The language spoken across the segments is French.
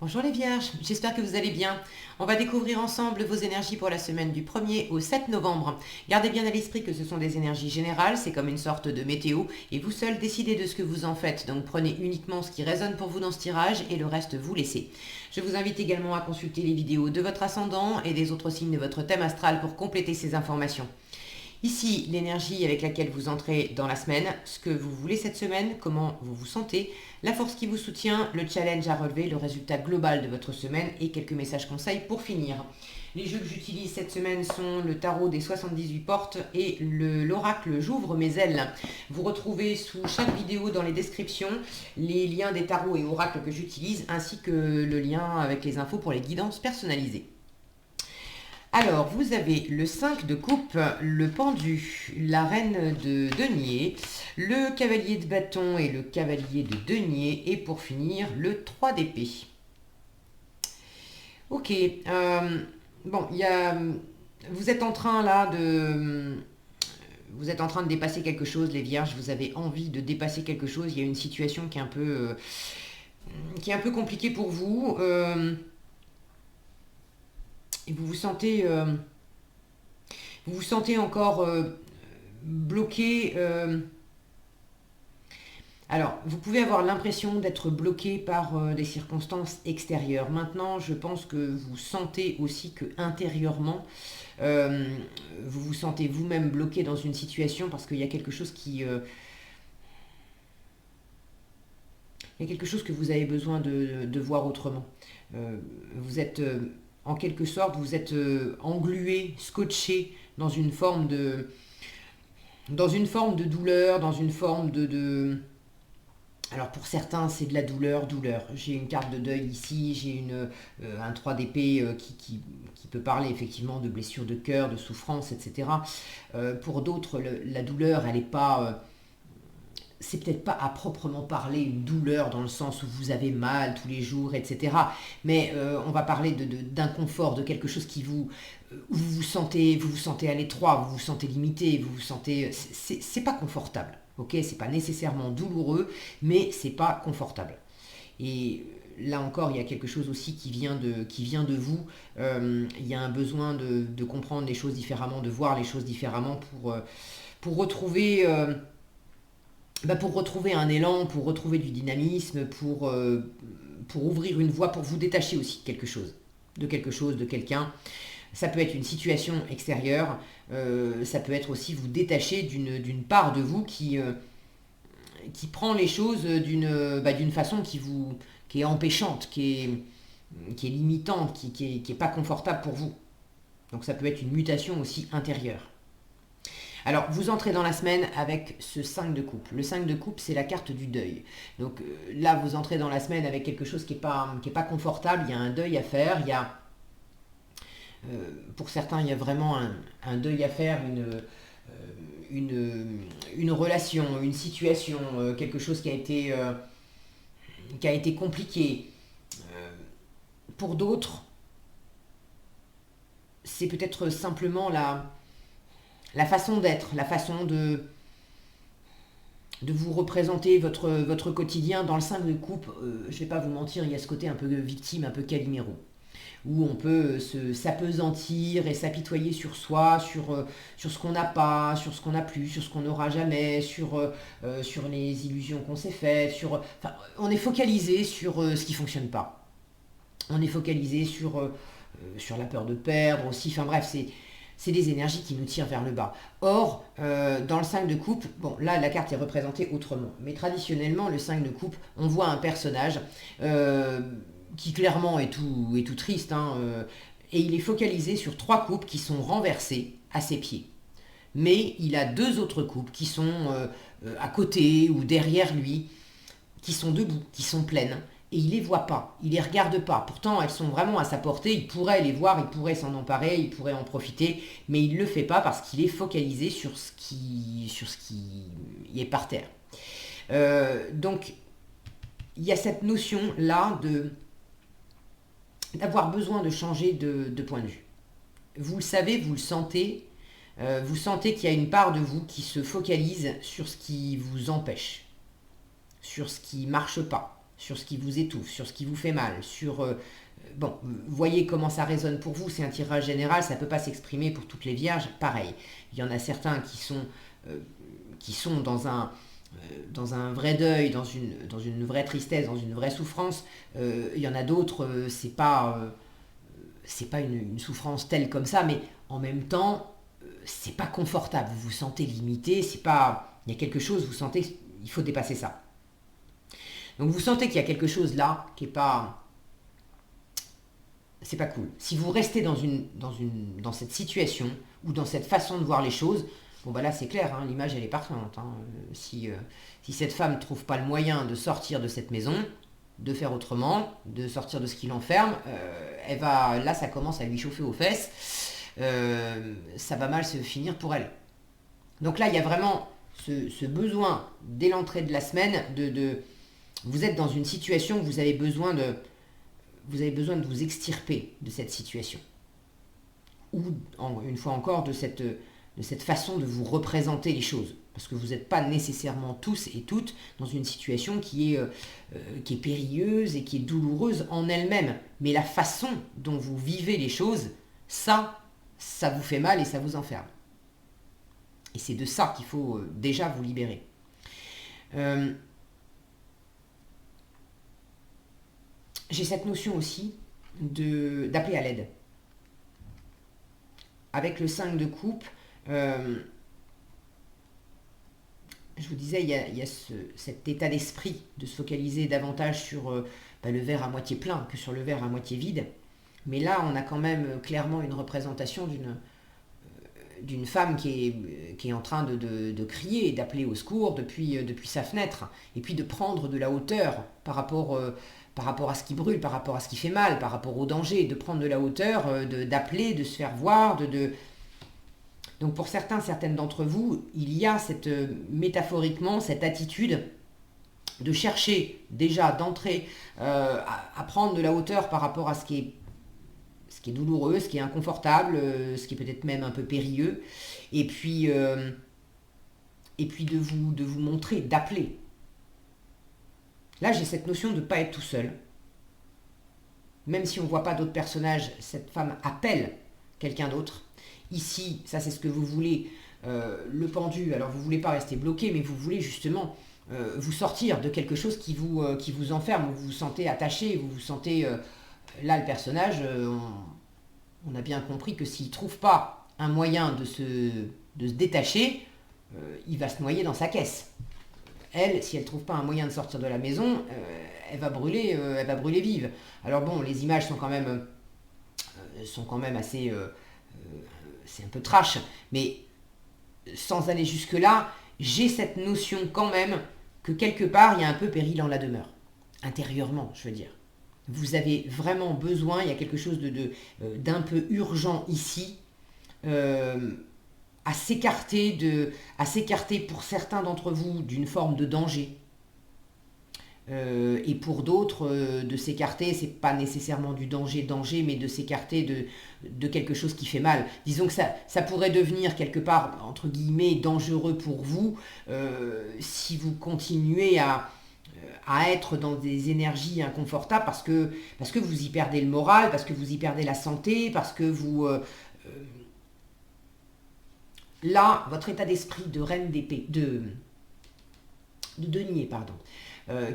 Bonjour les vierges, j'espère que vous allez bien. On va découvrir ensemble vos énergies pour la semaine du 1er au 7 novembre. Gardez bien à l'esprit que ce sont des énergies générales, c'est comme une sorte de météo, et vous seul décidez de ce que vous en faites. Donc prenez uniquement ce qui résonne pour vous dans ce tirage et le reste vous laissez. Je vous invite également à consulter les vidéos de votre ascendant et des autres signes de votre thème astral pour compléter ces informations. Ici, l'énergie avec laquelle vous entrez dans la semaine, ce que vous voulez cette semaine, comment vous vous sentez, la force qui vous soutient, le challenge à relever, le résultat global de votre semaine et quelques messages conseils pour finir. Les jeux que j'utilise cette semaine sont le tarot des 78 portes et l'oracle J'ouvre mes ailes. Vous retrouvez sous chaque vidéo dans les descriptions les liens des tarots et oracles que j'utilise ainsi que le lien avec les infos pour les guidances personnalisées. Alors, vous avez le 5 de coupe, le pendu, la reine de denier, le cavalier de bâton et le cavalier de denier, et pour finir, le 3 d'épée. Ok, bon, vous êtes en train là de... Vous êtes en train de dépasser quelque chose, les vierges, vous avez envie de dépasser quelque chose, il y a une situation qui est un peu compliquée pour vous, et vous vous sentez encore bloqué. Alors, vous pouvez avoir l'impression d'être bloqué par des circonstances extérieures. Maintenant, je pense que vous sentez aussi que intérieurement, euh, vous vous sentez vous-même bloqué dans une situation parce qu'il y a quelque chose il y a quelque chose que vous avez besoin de voir autrement. Vous êtes, en quelque sorte, vous êtes englué, scotché dans une forme de douleur, dans une forme alors pour certains, c'est de la douleur, douleur. J'ai une carte de deuil ici, j'ai un 3 d'épée qui peut parler effectivement de blessures de cœur, de souffrance, etc. Pour d'autres, la douleur, elle n'est pas... c'est peut-être pas à proprement parler une douleur dans le sens où vous avez mal tous les jours, etc. Mais on va parler d'inconfort, de quelque chose où vous vous sentez à l'étroit, vous vous sentez limité, vous vous sentez, c'est pas confortable. Ok, c'est pas nécessairement douloureux, mais c'est pas confortable. Et là encore, il y a quelque chose aussi qui vient de vous. Il y a un besoin de comprendre les choses différemment, de voir les choses différemment pour retrouver pour retrouver un élan, pour retrouver du dynamisme, pour ouvrir une voie, pour vous détacher aussi de quelque chose, de quelqu'un. Ça peut être une situation extérieure, ça peut être aussi vous détacher d'une part de vous qui prend les choses d'une façon qui est empêchante, qui est limitante, qui est pas confortable pour vous. Donc ça peut être une mutation aussi intérieure. Alors, vous entrez dans la semaine avec ce 5 de coupe. Le 5 de coupe, c'est la carte du deuil. Donc là, vous entrez dans la semaine avec quelque chose qui est pas confortable. Il y a un deuil à faire. Pour certains, il y a vraiment un deuil à faire, une relation, une situation, quelque chose qui a été compliqué. Euh, pour d'autres, c'est peut-être simplement la façon d'être, la façon de vous représenter votre quotidien. Dans le 5 de coupe, je ne vais pas vous mentir, il y a ce côté un peu victime, un peu Calimero, où on peut s'apesantir et s'apitoyer sur soi, sur ce qu'on n'a pas, sur ce qu'on n'a plus, sur ce qu'on n'aura jamais, sur les illusions qu'on s'est faites, enfin, on est focalisé sur ce qui ne fonctionne pas. On est focalisé sur la peur de perdre aussi, enfin bref, c'est des énergies qui nous tirent vers le bas. Or, dans le 5 de coupe, bon là la carte est représentée autrement, mais traditionnellement le 5 de coupe, on voit un personnage qui clairement est tout triste, hein, et il est focalisé sur trois coupes qui sont renversées à ses pieds. Mais il a deux autres coupes qui sont à côté ou derrière lui, qui sont debout, qui sont pleines, et il les voit pas, il les regarde pas. Pourtant, elles sont vraiment à sa portée, il pourrait les voir, il pourrait s'en emparer, il pourrait en profiter, mais il le fait pas parce qu'il est focalisé sur ce qui est par terre. Donc, il y a cette notion-là d'avoir besoin de changer de point de vue. Vous le savez, vous le sentez, vous sentez qu'il y a une part de vous qui se focalise sur ce qui vous empêche, sur ce qui ne marche pas, sur ce qui vous étouffe, sur ce qui vous fait mal, bon, voyez comment ça résonne pour vous, c'est un tirage général, ça ne peut pas s'exprimer pour toutes les vierges, pareil. Il y en a certains qui sont dans un vrai deuil, dans une vraie tristesse, dans une vraie souffrance. Il y en a d'autres, c'est pas une souffrance telle comme ça, mais en même temps, c'est pas confortable. Vous vous sentez limité, il y a quelque chose, vous sentez, il faut dépasser ça. Donc vous sentez qu'il y a quelque chose là qui est pas, c'est pas cool. Si vous restez dans cette situation ou dans cette façon de voir les choses, bon bah là c'est clair, hein, l'image elle est parfaite. Hein. Si cette femme ne trouve pas le moyen de sortir de cette maison, de faire autrement, de sortir de ce qui l'enferme, là ça commence à lui chauffer aux fesses, ça va mal se finir pour elle. Donc là il y a vraiment ce besoin dès l'entrée de la semaine vous êtes dans une situation où vous avez besoin de vous extirper de cette situation. Ou, une fois encore, de cette façon de vous représenter les choses. Parce que vous n'êtes pas nécessairement tous et toutes dans une situation qui est périlleuse et qui est douloureuse en elle-même. Mais la façon dont vous vivez les choses, ça vous fait mal et ça vous enferme. Et c'est de ça qu'il faut déjà vous libérer. J'ai cette notion aussi d'appeler à l'aide. Avec le 5 de coupe, je vous disais, il y a cet état d'esprit de se focaliser davantage sur le verre à moitié plein que sur le verre à moitié vide. Mais là, on a quand même clairement une représentation d'une femme qui est en train de crier et d'appeler au secours depuis sa fenêtre. Et puis de prendre de la hauteur par rapport à ce qui brûle, par rapport à ce qui fait mal, par rapport au danger, de prendre de la hauteur, d'appeler, de se faire voir, Donc pour certaines d'entre vous, il y a métaphoriquement cette attitude de chercher déjà d'entrer à prendre de la hauteur par rapport à ce qui est douloureux, ce qui est inconfortable, ce qui est peut-être même un peu périlleux, et puis de vous montrer, d'appeler. Là, j'ai cette notion de ne pas être tout seul. Même si on ne voit pas d'autres personnages, cette femme appelle quelqu'un d'autre. Ici, ça c'est ce que vous voulez, le pendu, alors vous ne voulez pas rester bloqué, mais vous voulez justement vous sortir de quelque chose qui vous enferme, vous vous sentez attaché, vous vous sentez... là, le personnage, on a bien compris que s'il ne trouve pas un moyen de se détacher, il va se noyer dans sa caisse. Elle, si elle ne trouve pas un moyen de sortir de la maison, elle va brûler vive. Alors bon, les images sont quand même assez... c'est un peu trash, mais sans aller jusque-là, j'ai cette notion quand même que quelque part, il y a un peu péril en la demeure. Intérieurement, je veux dire. Vous avez vraiment besoin, il y a quelque chose d'un peu urgent ici, à s'écarter pour certains d'entre vous d'une forme de danger. Et pour d'autres, de s'écarter, c'est pas nécessairement du danger, mais de s'écarter de quelque chose qui fait mal. Disons que ça pourrait devenir quelque part, entre guillemets, dangereux pour vous si vous continuez à être dans des énergies inconfortables parce que vous y perdez le moral, parce que vous y perdez la santé, parce que vous... là, votre état d'esprit de reine d'épée, de denier, pardon,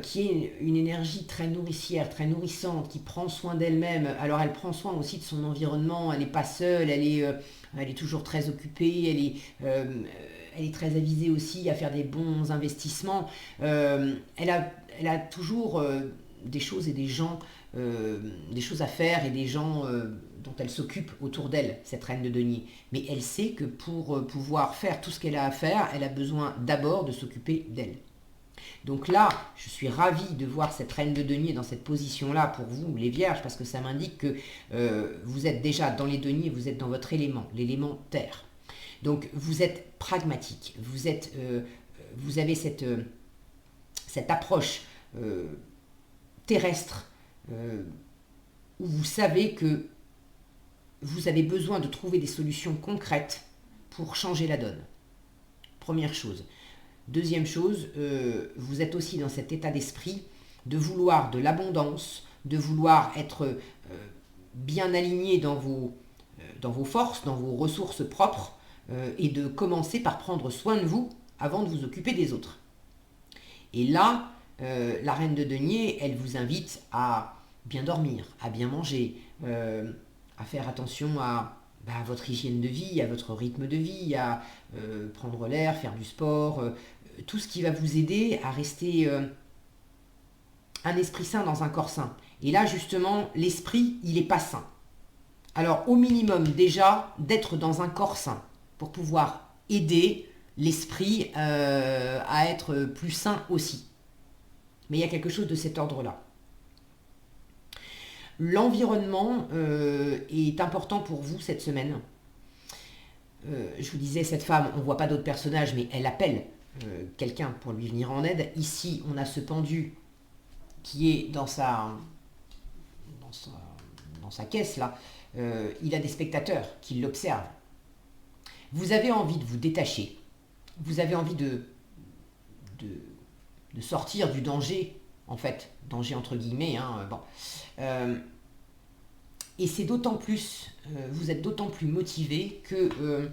qui est une énergie très nourricière, très nourrissante, qui prend soin d'elle-même. Alors elle prend soin aussi de son environnement, elle n'est pas seule, elle est toujours très occupée, elle est très avisée aussi à faire des bons investissements. Elle a toujours des choses et des gens, des choses à faire et des gens dont elle s'occupe autour d'elle, cette reine de denier. Mais elle sait que pour pouvoir faire tout ce qu'elle a à faire, elle a besoin d'abord de s'occuper d'elle. Donc là, je suis ravie de voir cette reine de denier dans cette position-là pour vous, les vierges, parce que ça m'indique que vous êtes déjà dans les deniers, vous êtes dans votre élément, l'élément terre. Donc vous êtes pragmatique, vous avez cette approche terrestre où vous savez que vous avez besoin de trouver des solutions concrètes pour changer la donne. Première chose. Deuxième chose, vous êtes aussi dans cet état d'esprit de vouloir de l'abondance, de vouloir être bien aligné dans vos forces, dans vos ressources propres, et de commencer par prendre soin de vous avant de vous occuper des autres. Et là, la reine de denier, elle vous invite à bien dormir, à bien manger, à faire attention à votre hygiène de vie, à votre rythme de vie, à prendre l'air, faire du sport, tout ce qui va vous aider à rester un esprit sain dans un corps sain. Et là, justement, l'esprit, il n'est pas sain. Alors, au minimum, déjà, d'être dans un corps sain pour pouvoir aider l'esprit à être plus sain aussi. Mais il y a quelque chose de cet ordre-là. L'environnement est important pour vous cette semaine. Je vous disais, cette femme, on ne voit pas d'autres personnages, mais elle appelle quelqu'un pour lui venir en aide. Ici, on a ce pendu qui est dans sa caisse, là. Il a des spectateurs qui l'observent. Vous avez envie de vous détacher. Vous avez envie de sortir du danger, en fait. Danger entre guillemets. Et c'est d'autant plus, vous êtes d'autant plus motivé que,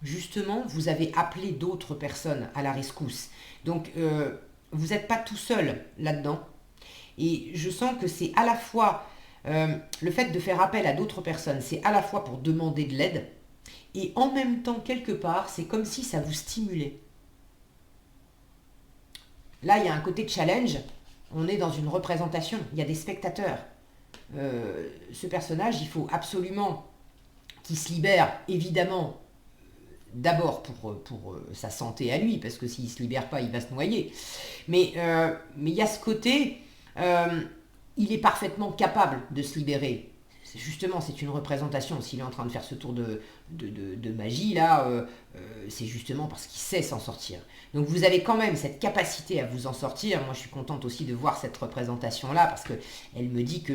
justement, vous avez appelé d'autres personnes à la rescousse. Donc, vous n'êtes pas tout seul là-dedans. Et je sens que c'est à la fois, le fait de faire appel à d'autres personnes, c'est à la fois pour demander de l'aide, et en même temps, quelque part, c'est comme si ça vous stimulait. Là, il y a un côté challenge, on est dans une représentation, il y a des spectateurs. Ce personnage, il faut absolument qu'il se libère, évidemment, d'abord pour sa santé à lui, parce que s'il ne se libère pas, il va se noyer. Mais il y a ce côté, il est parfaitement capable de se libérer. Justement, c'est une représentation. S'il est en train de faire ce tour de magie, là, c'est justement parce qu'il sait s'en sortir. Donc vous avez quand même cette capacité à vous en sortir. Moi, je suis contente aussi de voir cette représentation-là, parce qu'elle me dit que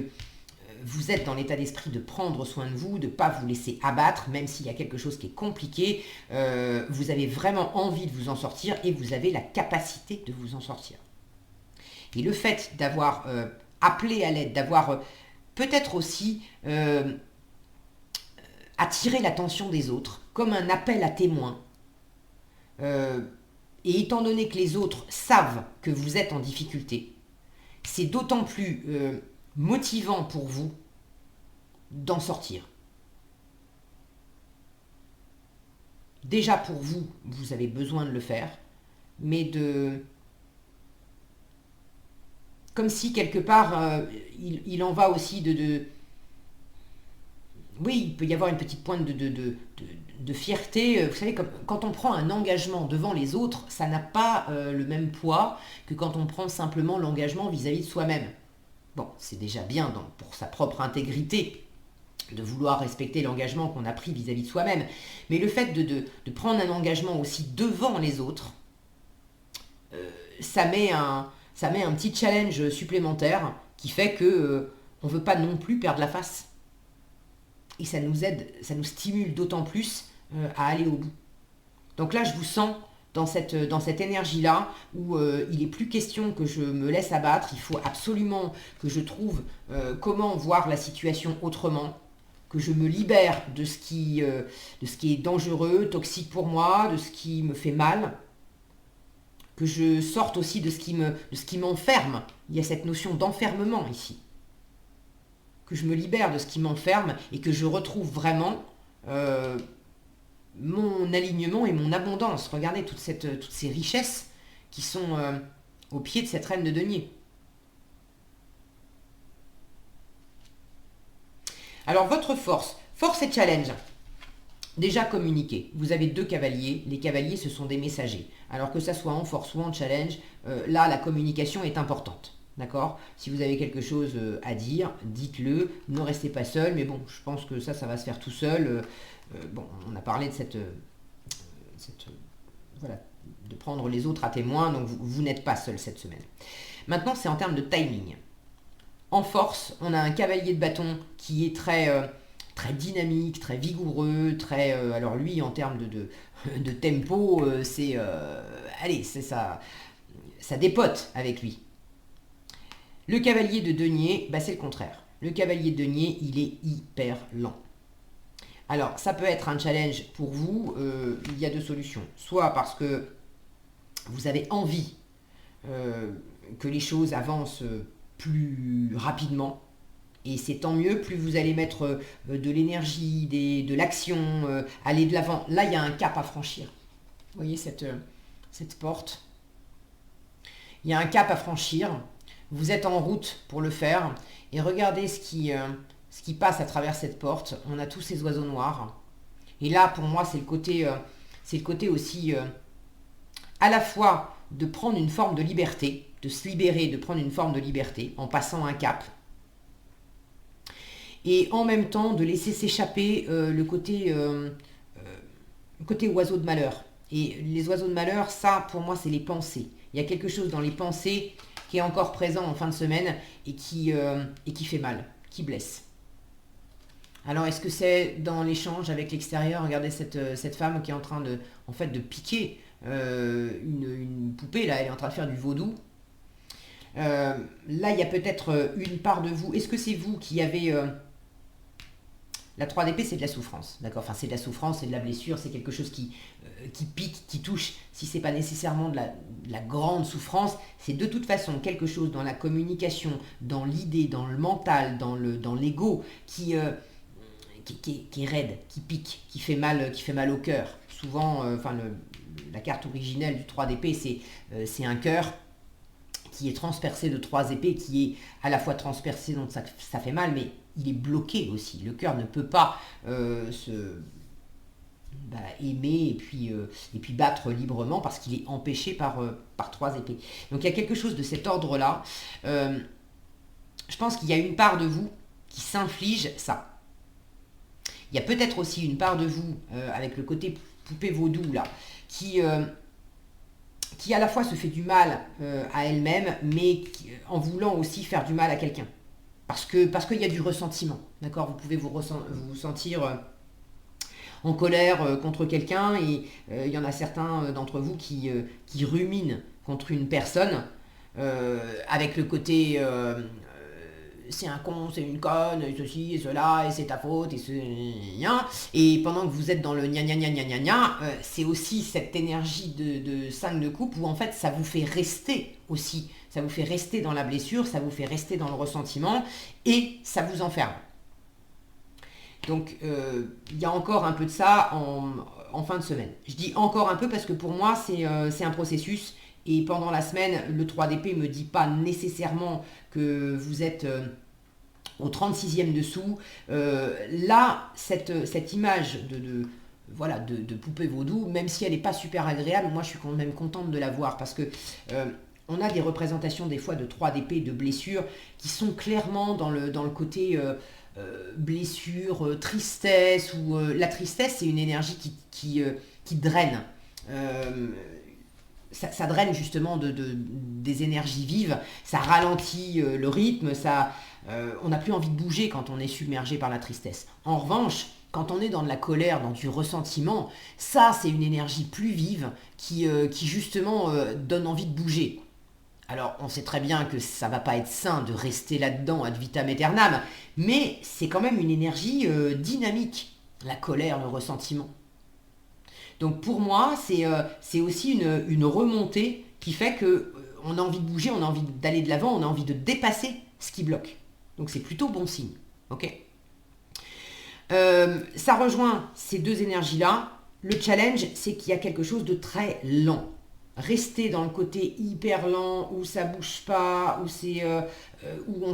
vous êtes dans l'état d'esprit de prendre soin de vous, de ne pas vous laisser abattre, même s'il y a quelque chose qui est compliqué. Vous avez vraiment envie de vous en sortir et vous avez la capacité de vous en sortir. Et le fait d'avoir appelé à l'aide, d'avoir peut-être aussi attiré l'attention des autres, comme un appel à témoins, et étant donné que les autres savent que vous êtes en difficulté, c'est d'autant plus motivant pour vous d'en sortir. Déjà pour vous, vous avez besoin de le faire, mais comme si quelque part, il en va aussi oui, il peut y avoir une petite pointe de fierté. Vous savez, comme, quand on prend un engagement devant les autres, ça n'a pas le même poids que quand on prend simplement l'engagement vis-à-vis de soi-même. Bon, c'est déjà bien pour sa propre intégrité de vouloir respecter l'engagement qu'on a pris vis-à-vis de soi-même. Mais le fait de prendre un engagement aussi devant les autres, ça met un petit challenge supplémentaire qui fait que on ne veut pas non plus perdre la face. Et ça nous aide, ça nous stimule d'autant plus à aller au bout. Donc là, je vous sens dans cette énergie-là où il n'est plus question que je me laisse abattre. Il faut absolument que je trouve comment voir la situation autrement, que je me libère de ce qui est dangereux, toxique pour moi, de ce qui me fait mal, que je sorte aussi de ce qui m'enferme. Il y a cette notion d'enfermement ici. Que je me libère de ce qui m'enferme et que je retrouve vraiment mon alignement et mon abondance. Regardez toutes ces richesses qui sont au pied de cette reine de denier. Alors votre force et challenge. Déjà communiquer. Vous avez 2 cavaliers. Les cavaliers, ce sont des messagers. Alors que ça soit en force ou en challenge, là, la communication est importante. D'accord ? Si vous avez quelque chose à dire, dites-le. Ne restez pas seul. Mais bon, je pense que ça va se faire tout seul. Bon, on a parlé de voilà, de prendre les autres à témoin. Donc, vous n'êtes pas seul cette semaine. Maintenant, c'est en termes de timing. En force, on a un cavalier de bâton qui est très dynamique, très vigoureux, alors lui, en termes de tempo, allez, ça dépote avec lui. Le cavalier de denier, bah, c'est le contraire. Le cavalier de denier, il est hyper lent. Alors, ça peut être un challenge pour vous. Il y a deux solutions. Soit parce que vous avez envie que les choses avancent plus rapidement. Et c'est tant mieux, plus vous allez mettre de l'énergie, de l'action, aller de l'avant. Là, il y a un cap à franchir. Vous voyez cette porte? Il y a un cap à franchir. Vous êtes en route pour le faire. Et regardez ce qui passe à travers cette porte. On a tous ces oiseaux noirs. Et là, pour moi, c'est le côté aussi à la fois de prendre une forme de liberté, de se libérer, de prendre une forme de liberté en passant un cap. Et en même temps, de laisser s'échapper le côté oiseau de malheur. Et les oiseaux de malheur, ça, pour moi, c'est les pensées. Il y a quelque chose dans les pensées qui est encore présent en fin de semaine et qui fait mal, qui blesse. Alors, est-ce que c'est dans l'échange avec l'extérieur? Regardez cette femme qui est en train de piquer une poupée, là, elle est en train de faire du vaudou. Là, il y a peut-être une part de vous. Est-ce que c'est vous qui avez... La 3 d'épée, c'est de la souffrance, d'accord? Enfin, c'est de la souffrance, c'est de la blessure, c'est quelque chose qui pique, qui touche. Si c'est pas nécessairement de la grande souffrance, c'est de toute façon quelque chose dans la communication, dans l'idée, dans le mental, dans l'ego, qui est raide, qui pique, qui fait mal au cœur. Souvent, la carte originelle du 3 d'épée, c'est un cœur qui est transpercé de 3 épées, qui est à la fois transpercé, donc ça fait mal, mais il est bloqué aussi. Le cœur ne peut pas aimer et puis battre librement parce qu'il est empêché par 3 épées. Donc il y a quelque chose de cet ordre-là. Je pense qu'il y a une part de vous qui s'inflige ça. Il y a peut-être aussi une part de vous, avec le côté poupée vaudou là, qui à la fois se fait du mal à elle-même, mais en voulant aussi faire du mal à quelqu'un. Parce qu'il y a du ressentiment, d'accord? Vous pouvez vous sentir en colère contre quelqu'un et il y en a certains d'entre vous qui ruminent contre une personne avec le côté c'est un con, c'est une conne, et ceci et cela, et c'est ta faute, et ce gna. Et pendant que vous êtes dans le gna gna gna gna gna gna, c'est aussi cette énergie de 5 de coupe où en fait ça vous fait rester aussi. Ça vous fait rester dans la blessure, ça vous fait rester dans le ressentiment, et ça vous enferme. Donc il y a encore un peu de ça en fin de semaine. Je dis encore un peu parce que pour moi c'est un processus. Et pendant la semaine, le 3 d'épée ne me dit pas nécessairement que vous êtes au 36e dessous. Là, cette image de poupée vaudou, même si elle n'est pas super agréable, moi je suis quand même contente de la voir parce que on a des représentations des fois de 3 d'épée, de blessures, qui sont clairement dans le côté blessure, tristesse, ou la tristesse c'est une énergie qui draine. Ça draine justement des énergies vives, ça ralentit le rythme, on n'a plus envie de bouger quand on est submergé par la tristesse. En revanche, quand on est dans de la colère, dans du ressentiment, ça c'est une énergie plus vive qui justement donne envie de bouger. Alors on sait très bien que ça va pas être sain de rester là-dedans ad vitam aeternam, mais c'est quand même une énergie dynamique, la colère, le ressentiment. Donc pour moi, c'est aussi une remontée qui fait qu'on a envie de bouger, on a envie d'aller de l'avant, on a envie de dépasser ce qui bloque. Donc c'est plutôt bon signe. Ok. Ça rejoint ces deux énergies-là. Le challenge, c'est qu'il y a quelque chose de très lent. Rester dans le côté hyper lent, où ça bouge pas, où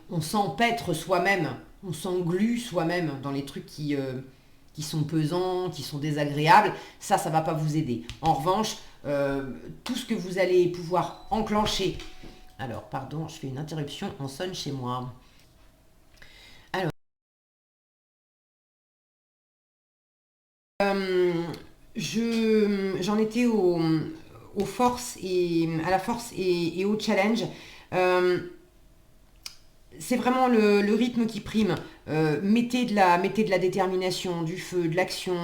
on s'empêtre soi-même, on s'englue soi-même dans les trucs qui sont pesants, qui sont désagréables, ça va pas vous aider. En revanche, tout ce que vous allez pouvoir enclencher... Alors, pardon, je fais une interruption, on sonne chez moi. Alors, j'en étais aux forces et à la force et au challenge. c'est vraiment le rythme qui prime. Mettez de la détermination, du feu, de l'action,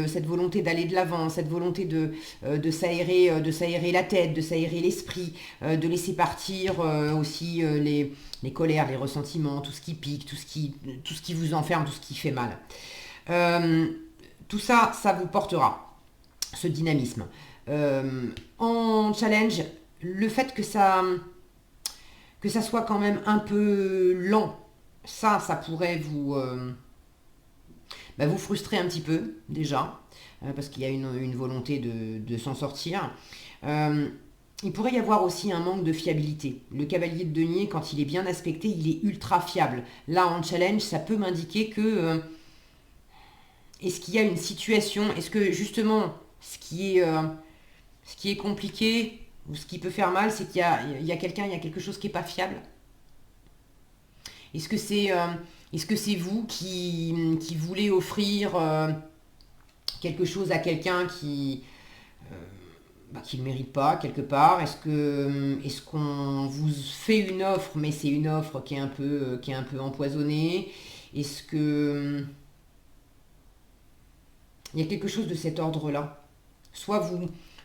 cette volonté d'aller de l'avant, cette volonté de s'aérer la tête, de s'aérer l'esprit, de laisser partir aussi les colères, les ressentiments, tout ce qui pique, tout ce qui vous enferme, tout ce qui fait mal. Euh, Tout ça, ça vous portera ce dynamisme. En challenge, le fait que ça soit quand même un peu lent, ça pourrait vous frustrer un petit peu déjà, parce qu'il y a une volonté de s'en sortir. Euh, il pourrait y avoir aussi un manque de fiabilité. Le cavalier de denier, quand il est bien aspecté, il est ultra fiable. Là, en challenge, ça peut m'indiquer que est-ce qu'il y a une situation, est-ce que justement ce qui est compliqué ou ce qui peut faire mal, c'est qu'il y a quelqu'un, il y a quelque chose qui n'est pas fiable. Est-ce que est-ce que c'est vous qui voulez offrir quelque chose à quelqu'un qui ne le mérite pas quelque part? Est-ce qu'on vous fait une offre, mais c'est une offre qui est un peu empoisonnée? Est-ce que il y a quelque chose de cet ordre-là? Soit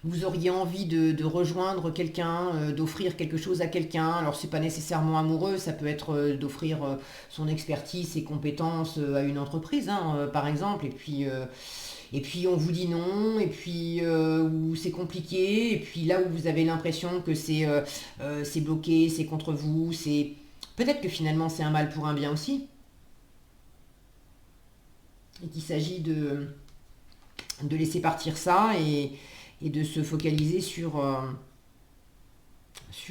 vous auriez envie de rejoindre quelqu'un, d'offrir quelque chose à quelqu'un. Alors c'est pas nécessairement amoureux, ça peut être d'offrir son expertise, ses compétences à une entreprise, hein, par exemple. Et puis on vous dit non, et puis ou c'est compliqué, et puis là où vous avez l'impression que c'est bloqué, c'est contre vous, c'est peut-être que finalement c'est un mal pour un bien aussi, et qu'il s'agit de laisser partir ça et de se focaliser sur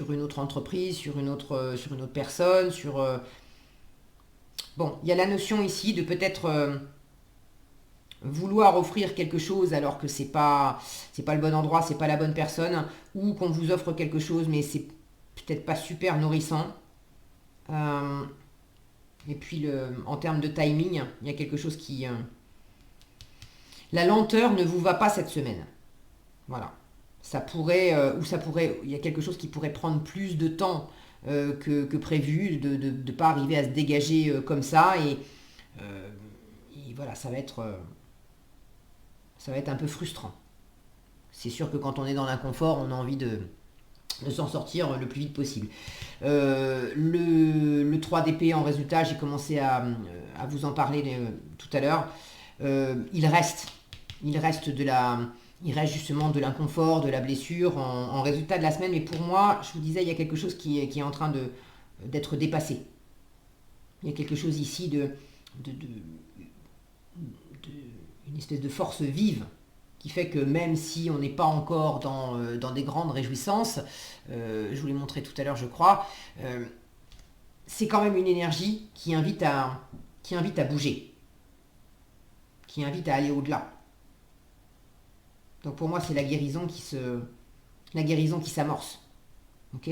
une autre entreprise, sur une autre personne, Bon, il y a la notion ici de peut-être vouloir offrir quelque chose alors que c'est pas le bon endroit, c'est pas la bonne personne, ou qu'on vous offre quelque chose mais c'est peut-être pas super nourrissant. Euh, et puis en termes de timing, il y a quelque chose la lenteur ne vous va pas cette semaine. Voilà. Il y a quelque chose qui pourrait prendre plus de temps que prévu, de ne pas arriver à se dégager comme ça. Euh, et voilà, ça va être un peu frustrant. C'est sûr que quand on est dans l'inconfort, on a envie de s'en sortir le plus vite possible. Le 3 d'épée en résultat, j'ai commencé à vous en parler tout à l'heure. Il reste il reste justement de l'inconfort, de la blessure en résultat de la semaine. Mais pour moi, je vous disais, il y a quelque chose qui est en train d'être dépassé. Il y a quelque chose ici de, de- une espèce de force vive qui fait que même si on n'est pas encore dans des grandes réjouissances, je vous l'ai montré tout à l'heure, je crois, c'est quand même une énergie qui invite à bouger, qui invite à aller au-delà. Donc pour moi, c'est la guérison qui s'amorce. Ok.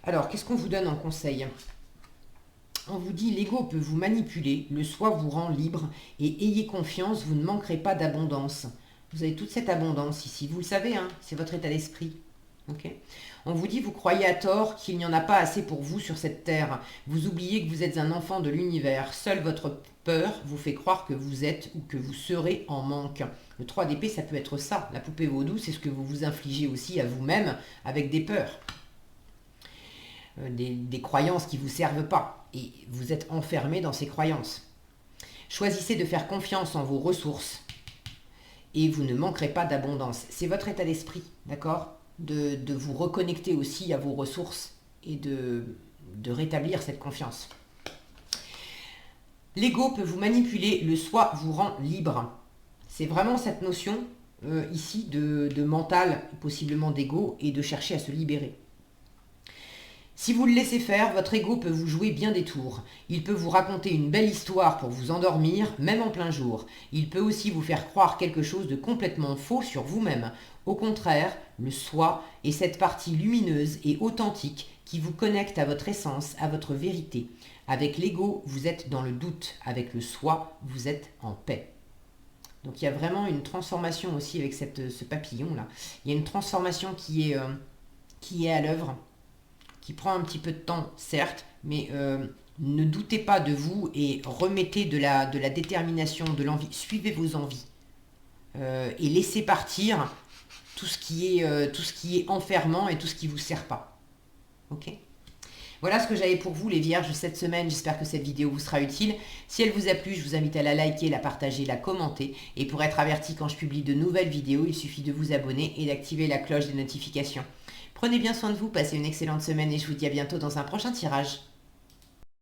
Alors, qu'est-ce qu'on vous donne en conseil? On vous dit l'ego peut vous manipuler, le soi vous rend libre et ayez confiance, vous ne manquerez pas d'abondance. Vous avez toute cette abondance ici, vous le savez, hein, c'est votre état d'esprit. Ok. On vous dit vous croyez à tort qu'il n'y en a pas assez pour vous sur cette terre. Vous oubliez que vous êtes un enfant de l'univers. Seule votre peur vous fait croire que vous êtes ou que vous serez en manque. Le 3 d'épée, ça peut être ça. La poupée vaudou, c'est ce que vous vous infligez aussi à vous-même avec des peurs. Des croyances qui ne vous servent pas. Et vous êtes enfermé dans ces croyances. Choisissez de faire confiance en vos ressources et vous ne manquerez pas d'abondance. C'est votre état d'esprit, d'accord, de vous reconnecter aussi à vos ressources et de rétablir cette confiance. L'ego peut vous manipuler, le soi vous rend libre. C'est vraiment cette notion ici de mental, possiblement d'ego, et de chercher à se libérer. Si vous le laissez faire, votre ego peut vous jouer bien des tours. Il peut vous raconter une belle histoire pour vous endormir, même en plein jour. Il peut aussi vous faire croire quelque chose de complètement faux sur vous-même. Au contraire, le soi est cette partie lumineuse et authentique qui vous connecte à votre essence, à votre vérité. Avec l'ego, vous êtes dans le doute. Avec le soi, vous êtes en paix. Donc il y a vraiment une transformation aussi avec ce papillon-là. Il y a une transformation qui est à l'œuvre, qui prend un petit peu de temps, certes, mais ne doutez pas de vous et remettez de la détermination, de l'envie. Suivez vos envies et laissez partir tout ce qui est enfermant et tout ce qui ne vous sert pas. Ok ? Voilà ce que j'avais pour vous les vierges cette semaine, j'espère que cette vidéo vous sera utile. Si elle vous a plu, je vous invite à la liker, la partager, la commenter. Et pour être averti quand je publie de nouvelles vidéos, il suffit de vous abonner et d'activer la cloche des notifications. Prenez bien soin de vous, passez une excellente semaine et je vous dis à bientôt dans un prochain tirage.